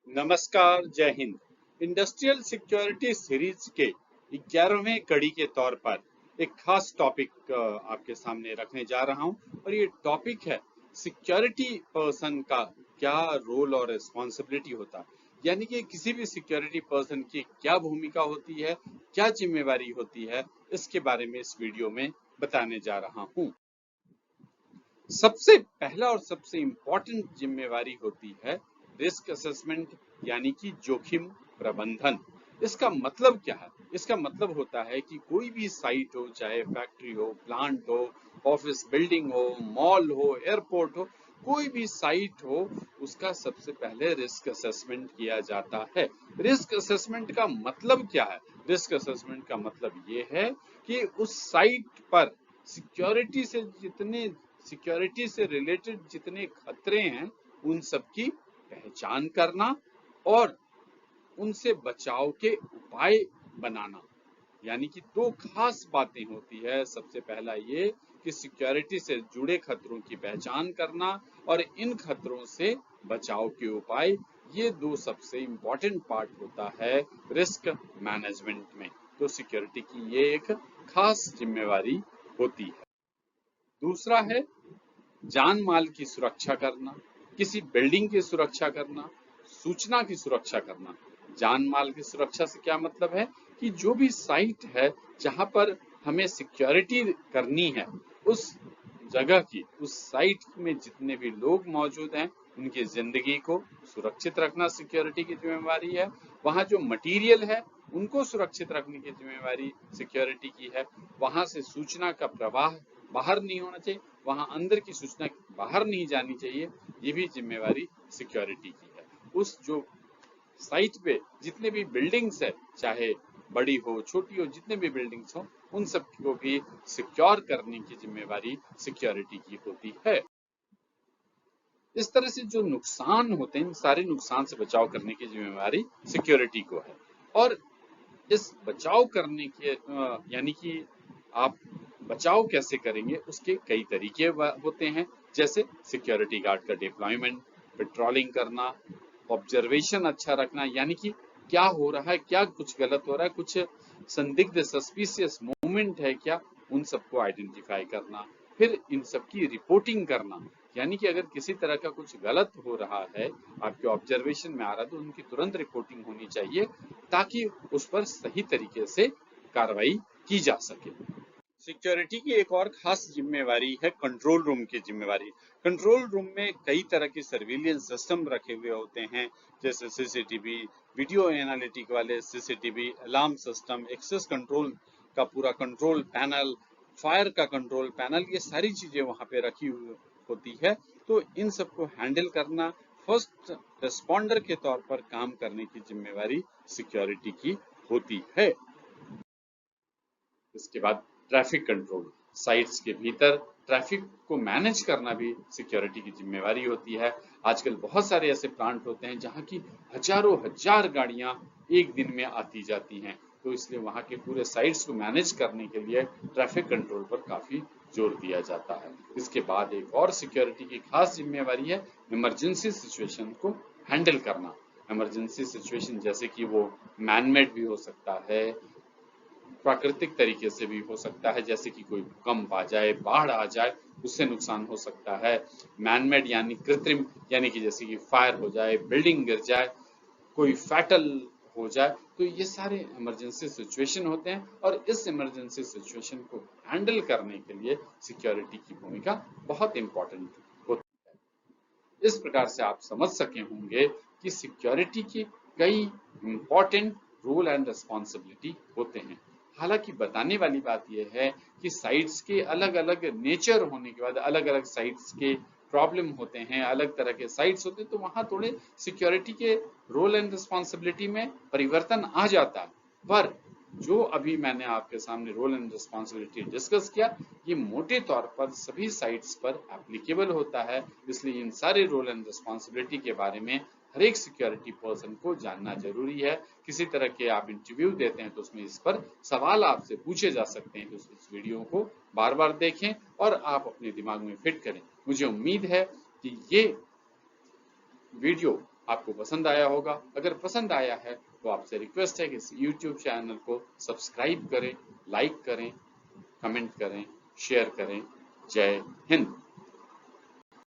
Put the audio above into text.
नमस्कार, जय Hind. Industrial security series के 11वें कड़ी के तौर पर एक खास टॉपिक आपके सामने रखने जा रहा हूं और ये टॉपिक है सिक्योरिटी पर्सन का क्या रोल और रिस्पॉन्सिबिलिटी होता है। यानी कि किसी भी सिक्योरिटी पर्सन की क्या भूमिका होती है, क्या जिम्मेवारी होती है, इसके बारे में इस वीडियो में बताने जा रहा हूं। सबसे पहला और सबसे इम्पोर्टेंट जिम्मेवारी होती है रिस्क असेसमेंट, यानी कि जोखिम प्रबंधन। इसका मतलब क्या है? इसका मतलब होता है कि कोई भी साइट हो, चाहे फैक्ट्री हो, प्लांट हो, ऑफिस बिल्डिंग हो, मॉल हो, एयरपोर्ट हो, कोई भी साइट हो, उसका सबसे पहले रिस्क असेसमेंट किया जाता है। रिस्क असेसमेंट का मतलब क्या है? रिस्क असेसमेंट का मतलब ये है कि उस साइट पर सिक्योरिटी से रिलेटेड जितने खतरे हैं उन सब की पहचान करना और उनसे बचाव के उपाय बनाना। यानी कि दो खास बातें होती है। सबसे पहला ये कि सिक्योरिटी से जुड़े खतरों की पहचान करना और इन खतरों से बचाव के उपाय, ये दो सबसे इम्पोर्टेंट पार्ट होता है रिस्क मैनेजमेंट में। तो सिक्योरिटी की ये एक खास जिम्मेवारी होती है। दूसरा है जान माल की सुरक्षा करना, किसी बिल्डिंग की सुरक्षा करना, सूचना की सुरक्षा करना। जान माल की सुरक्षा से क्या मतलब है कि जो भी साइट है जहां पर हमें सिक्योरिटी करनी है, उस जगह की, उस साइट में जितने भी लोग मौजूद हैं उनकी जिंदगी को सुरक्षित रखना सिक्योरिटी की जिम्मेवारी है। वहां जो मटेरियल है उनको सुरक्षित रखने की जिम्मेवारी सिक्योरिटी की है। वहां से सूचना का प्रवाह बाहर नहीं होना चाहिए, वहां अंदर की सूचना बाहर नहीं जानी चाहिए, ये भी जिम्मेवारी सिक्योरिटी की है। उस जो साइट पे जितने भी बिल्डिंग्स है, चाहे बड़ी हो छोटी हो, जितने भी बिल्डिंग्स हो, उन सब को भी सिक्योर करने की जिम्मेवारी सिक्योरिटी की होती है। इस तरह से जो नुकसान होते हैं, सारे नुकसान से बचाव करने की जिम्मेवारी सिक्योरिटी को है। और इस बचाव करने के यानी कि आप बचाव कैसे करेंगे उसके कई तरीके होते हैं। जैसे सिक्योरिटी गार्ड का डिप्लॉयमेंट, पेट्रोलिंग करना, ऑब्जर्वेशन अच्छा रखना, यानी कि क्या हो रहा है, क्या कुछ गलत हो रहा है, कुछ संदिग्ध सस्पिशियस मूवमेंट है क्या, उन सबको आइडेंटिफाई करना। फिर इन सब की रिपोर्टिंग करना, यानी कि अगर किसी तरह का कुछ गलत हो रहा है, आपके ऑब्जर्वेशन में आ रहा है, तो उनकी तुरंत रिपोर्टिंग होनी चाहिए ताकि उस पर सही तरीके से कार्रवाई की जा सके। सिक्योरिटी की एक और खास जिम्मेवारी है कंट्रोल रूम की जिम्मेवारी। कंट्रोल रूम में कई तरह के सर्विलियंस सिस्टम रखे हुए होते हैं, जैसे सीसीटीवी, वीडियो एनालिटिक वाले CCTV, alarm system, access control का पूरा कंट्रोल पैनल, फायर का कंट्रोल पैनल, ये सारी चीजें वहां पे रखी हुई होती है। तो इन सबको हैंडल करना, फर्स्ट रिस्पॉन्डर के तौर पर काम करने की जिम्मेवारी सिक्योरिटी की होती है। इसके बाद ट्रैफिक कंट्रोल, साइट्स के भीतर ट्रैफिक को मैनेज करना भी सिक्योरिटी की जिम्मेवारी होती है। आजकल बहुत सारे ऐसे प्लांट होते हैं जहां की हजारों हजार गाड़ियां एक दिन में आती जाती हैं, तो इसलिए वहां के पूरे साइट्स को मैनेज करने के लिए ट्रैफिक कंट्रोल पर काफी जोर दिया जाता है। इसके बाद एक और सिक्योरिटी की खास जिम्मेवारी है इमरजेंसी सिचुएशन को हैंडल करना। इमरजेंसी सिचुएशन जैसे कि वो मैनमेड भी हो सकता है, प्राकृतिक तरीके से भी हो सकता है, जैसे कि कोई भूकंप आ जाए, बाढ़ आ जाए, उससे नुकसान हो सकता है। मैनमेड यानी कृत्रिम, यानी कि जैसे कि फायर हो जाए, बिल्डिंग गिर जाए, कोई फैटल हो जाए, तो ये सारे इमरजेंसी सिचुएशन होते हैं और इस इमरजेंसी सिचुएशन को हैंडल करने के लिए सिक्योरिटी की भूमिका बहुत इंपॉर्टेंट होती है। इस प्रकार से आप समझ सके होंगे कि सिक्योरिटी के कई इंपॉर्टेंट रोल एंड रिस्पॉन्सिबिलिटी होते हैं। हालांकि बताने वाली बात यह है कि साइट्स के अलग अलग नेचर होने के बाद अलग अलग साइट्स के प्रॉब्लम होते हैं, अलग तरह के साइट्स होते हैं, तो वहां थोड़े सिक्योरिटी के रोल एंड रिस्पॉन्सिबिलिटी में परिवर्तन आ जाता है। पर जो अभी मैंने आपके सामने रोल एंड रिस्पॉन्सिबिलिटी डिस्कस किया, ये मोटे तौर पर सभी साइट्स पर एप्लीकेबल होता है। इसलिए इन सारे रोल एंड रिस्पॉन्सिबिलिटी के बारे में हर एक सिक्योरिटी पर्सन को जानना जरूरी है। किसी तरह के आप इंटरव्यू देते हैं तो उसमें इस पर सवाल आपसे पूछे जा सकते हैं, तो इस वीडियो को बार बार देखें और आप अपने दिमाग में फिट करें। मुझे उम्मीद है कि ये वीडियो आपको पसंद आया होगा। अगर पसंद आया है तो आपसे रिक्वेस्ट है कि इस YouTube चैनल को सब्सक्राइब करें, लाइक करें, कमेंट करें, शेयर करें। जय हिंद।